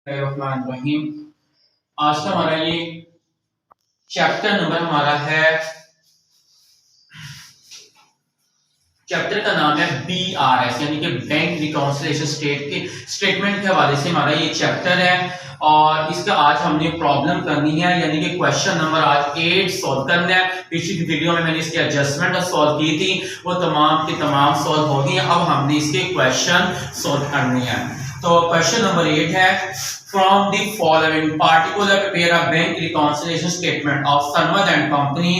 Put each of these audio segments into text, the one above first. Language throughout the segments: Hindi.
रहीम। आज का हमारा ये चैप्टर नंबर हमारा है, चैप्टर का नाम है BRS यानी कि बैंक रिकॉन्सिलिएशन स्टेटमेंट के हवाले से हमारा ये चैप्टर है। और इसका आज हमने प्रॉब्लम करनी है यानी कि क्वेश्चन नंबर आज 8 सॉल्व करना है। पिछली वीडियो में मैंने इसकी एडजस्टमेंट सॉल्व की थी, वो तमाम के तमाम सॉल्व हो गई। अब हमने इसके क्वेश्चन सॉल्व करने हैं। तो क्वेश्चन नंबर 8 है, from the following particular prepare a bank reconciliation statement of Sarmad and Company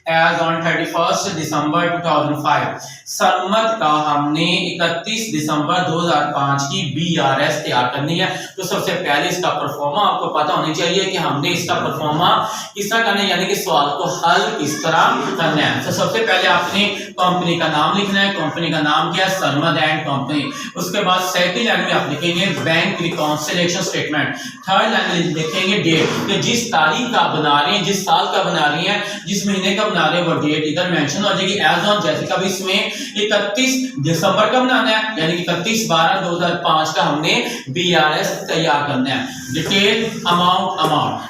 as on 31st December 2005। Sarmad का हमने 31 दिसंबर 2005 की BRS तैयार करनी है। तो सबसे पहले इसका परफॉर्मा आपको पता होनी चाहिए कि हमने इसका परफॉर्मा किस तरह करना है, यानी कि सवाल को हल किस तरह करना है। तो सबसे पहले आपने कंपनी का नाम लिखना है। कंपनी का नाम क्या है? Sarmad and company. उसके बाद सेकंड लाइन में आप लिखेंगे bank reconciliation statement. Third line में लिखेंगे डेट, कि जिस तारीख का बना रहे हैं, जिस साल का बना रही है, जिस महीने का बना रहे हैं, वो डेट इधर मेंशन हो जाएगी एज ऑन। जैसे कभी इसमें 31 दिसंबर का बनाना है यानी कि 31/12/2005 का हमने BRS तैयार करना है। Detail amount.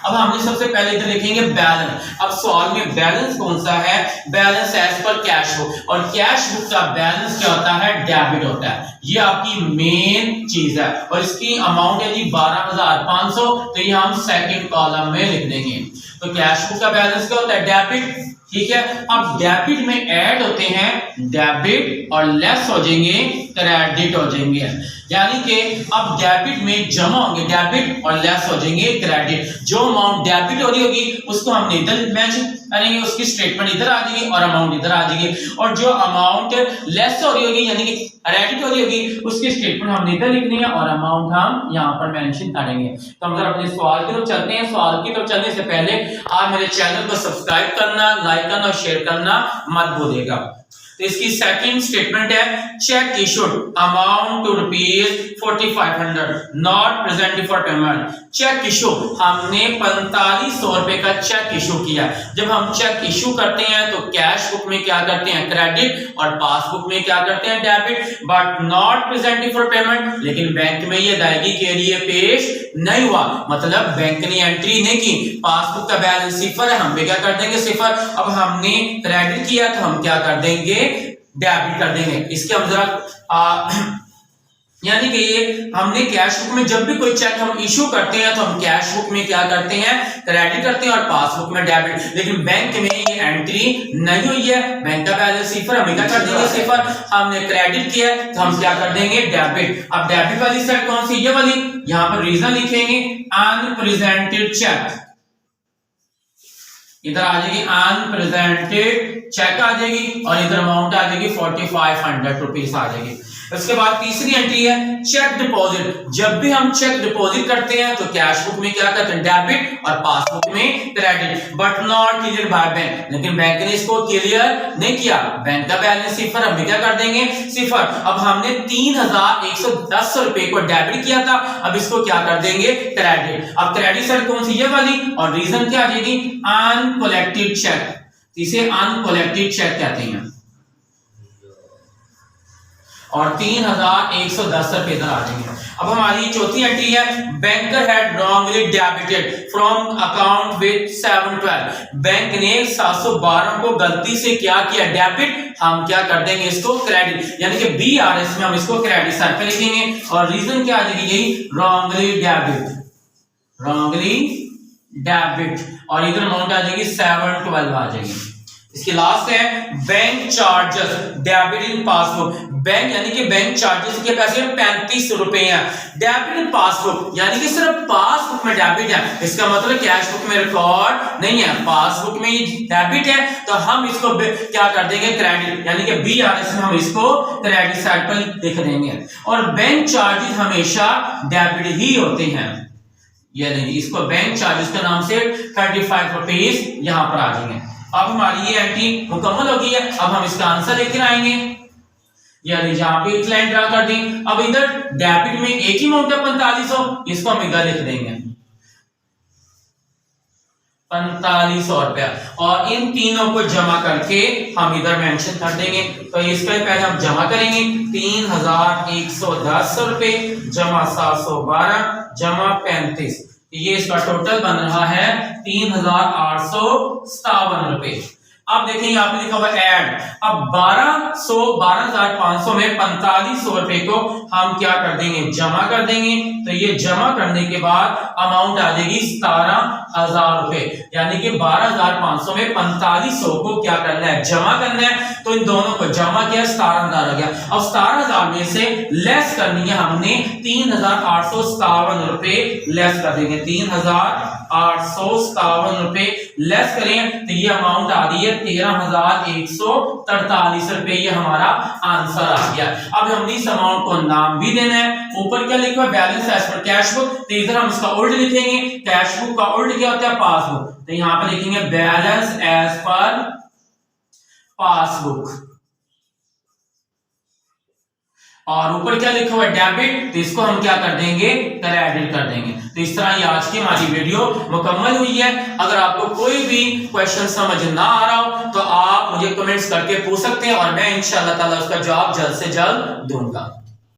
अब हमने सबसे पहले इधर लिखेंगे बैलेंस। अब सवाल में बैलेंस कौन सा है? Balance as per cash book, और कैश बुक का बैलेंस क्या होता है? डेबिट होता है। ये आपकी मेन चीज है। और इसकी अमाउंट है जी 12,500। तो ये हम सेकंड कॉलम में लिख देंगे। तो कैश बुक का बैलेंस क्या होता है? डेबिट। ठीक है। अब डेबिट में ऐड होते हैं डेबिट और लेस हो जाएंगे क्रेडिट हो जाएंगे, यानी कि अब डेबिट में जमा होंगे डेबिट और लेस हो जाएंगे क्रेडिट। जो अमाउंट डेबिट हो रही होगी उसको हमने इधर मेंशन करेंगे, उसकी स्टेटमेंट इधर आ जाएगी और अमाउंट इधर आ जाएगी। और जो अमाउंट लेस हो रही होगी यानी कि क्रेडिट हो रही होगी उसकी स्टेटमेंट हमने इधर लिखनी है और अमाउंट हम यहाँ पर मेंशन करेंगे। तो हम जरा अपने सवाल की तरफ चलते हैं। सवाल की तरफ चलने से पहले आप मेरे चैनल को सब्सक्राइब करना, लाइक करना और शेयर करना मत भूलिएगा। तो इसकी सेकंड स्टेटमेंट है, cheque issued amount to ₹4500 not present for payment. Cheque issue हमने 4500 रुपए का चेक इशू किया। जब हम चेक इशू करते हैं तो कैश बुक में क्या करते हैं? क्रेडिट, और पासबुक में क्या करते हैं? Debit. But not present for payment, लेकिन बैंक में ये अदायगी के लिए पेश नहीं हुआ, मतलब बैंक ने एंट्री नहीं की। पासबुक का बैलेंस सिफर है, हम भी क्या कर देंगे? सिफर। अब हमने क्रेडिट किया तो हम क्या कर देंगे? डेबिट कर देंगे। इसके हम जरा यानी कि ये हमने कैश बुक में जब भी कोई चेक हम इशू करते हैं तो हम कैश बुक में क्या करते हैं? क्रेडिट करते हैं और पासबुक में डेबिट। लेकिन बैंक में ये एंट्री नहीं हुई है, बैंक का बैलेंस सिफर, हम क्या कर देंगे? सिफर। हमने क्रेडिट किया तो हम क्या कर देंगे? डेबिट। अब डेबिट वाली साइड कौन सी? ये वाली। यहां पर रीजन लिखेंगे अनप्रेजेंटेड चेक, इधर आ जाएगी अनप्रेजेंटेड चेक आ जाएगी और इधर अमाउंट आ जाएगी 4500 रुपीस आ जाएगी। उसके बाद तीसरी एंट्री है चेक डिपॉजिट। जब भी हम चेक डिपॉजिट करते हैं तो कैश बुक में क्या करते हैं? डेबिट, और पासबुक में credit. But not clear by bank, लेकिन बैंक ने इसको क्लियर नहीं किया। बैंक का बैलेंस सिफर, हम क्या कर देंगे? सिफर। अब हमने 3110 रुपए को डेबिट किया था, अब इसको क्या कर देंगे? क्रेडिट। अब क्रेडिट साइड कौन सी? ये वाली। और रीजन क्या आ जाएगी? Uncollected cheque. इसे अनकलेक्टेड चेक कहते हैं। और 3110 रुपए इधर आ जाएंगे। अब हमारी चौथी एंट्री है, banker had wrongly debited from account with 712। Bank ने 712 को गलती से क्या किया? डेबिट। हम क्या कर देंगे? इसको क्रेडिट, यानी कि BRS में हम इसको क्रेडिट साइड पे लिखेंगे। और रीजन क्या आ जाएगी? यही रॉन्गली डेबिट, रॉन्गली डेबिट। और इधर अमाउंट आ जाएगी 712 आ जाएगी। इसकी लास्ट है bank charges debit in passbook. Bank यानी कि बैंक चार्जेस के पैसे 35 रुपए हैं। डेबिट इन पासबुक यानी कि सिर्फ पासबुक में डेबिट है, इसका मतलब कैश बुक में रिकॉर्ड नहीं है, पासबुक में ही डेबिट है। तो हम इसको क्या कर देंगे? क्रेडिट, यानी कि BRS में हम इसको क्रेडिट साइड पर लिख देंगे। और बैंक चार्जेस हमेशा डेबिट ही होते हैं, यानी इसको बैंक चार्जेस के नाम से 35 रुपीस यहां पर आ जाएंगे। अब हमारी ये एंट्री मुकम्मल हो गई है। अब हम इसका आंसर लेकर आएंगे, यानी जहां पे एक लाइन ड्रा कर दी। अब इधर डेबिट में एक ही अमाउंट है 4500, इसको हम इधर लिख देंगे। 4500 रुपया, और इन तीनों को जमा करके हम इधर मेंशन कर देंगे। तो इसके पहले हम जमा करेंगे 3110 रुपए जमा 712 जमा 35, ये इसका टोटल बन रहा है 3857 रुपए। अब देखिए यहाँ पे लिखा हुआ ऐड, अब 12,500 में 4500 रुपए को हम क्या कर देंगे, जमा कर देंगे। तो ये जमा करने के बाद अमाउंट आ जाएगी 17,000 रुपए, यानी कि 12,500 में 4500 को क्या करना है, जमा करना है। तो इन दोनों को जमा किया, 17,000 आ गया। अब 17,000 में से लेस करनी है हमने 3,857 रुपए लेस कर देंगे, 3,857 रुपए लेस करें तो ये अमाउंट आ रही है 13,143 रुपए, ये हमारा आंसर आ गया। अब हमने इस अमाउंट को नाम भी देना है। ऊपर क्या लिखा है, balance as per cash book, तो इधर हम इसका उल्ट लिखेंगे। कैश बुक का उल्ट क्या होता है, पासबुक, तो यहां पर लिखेंगे बैलेंस एज पर पासबुक। और ऊपर क्या लिखा हुआ है, डेबिट, तो इसको हम क्या कर देंगे, क्रेडिट कर देंगे। तो इस तरह ये आज की हमारी वीडियो मुकम्मल हुई है। अगर आपको कोई भी क्वेश्चन समझ ना आ रहा हो तो आप मुझे कमेंट्स करके पूछ सकते हैं और मैं इंशाअल्लाह ताला उसका जवाब जल्द से जल्द दूंगा।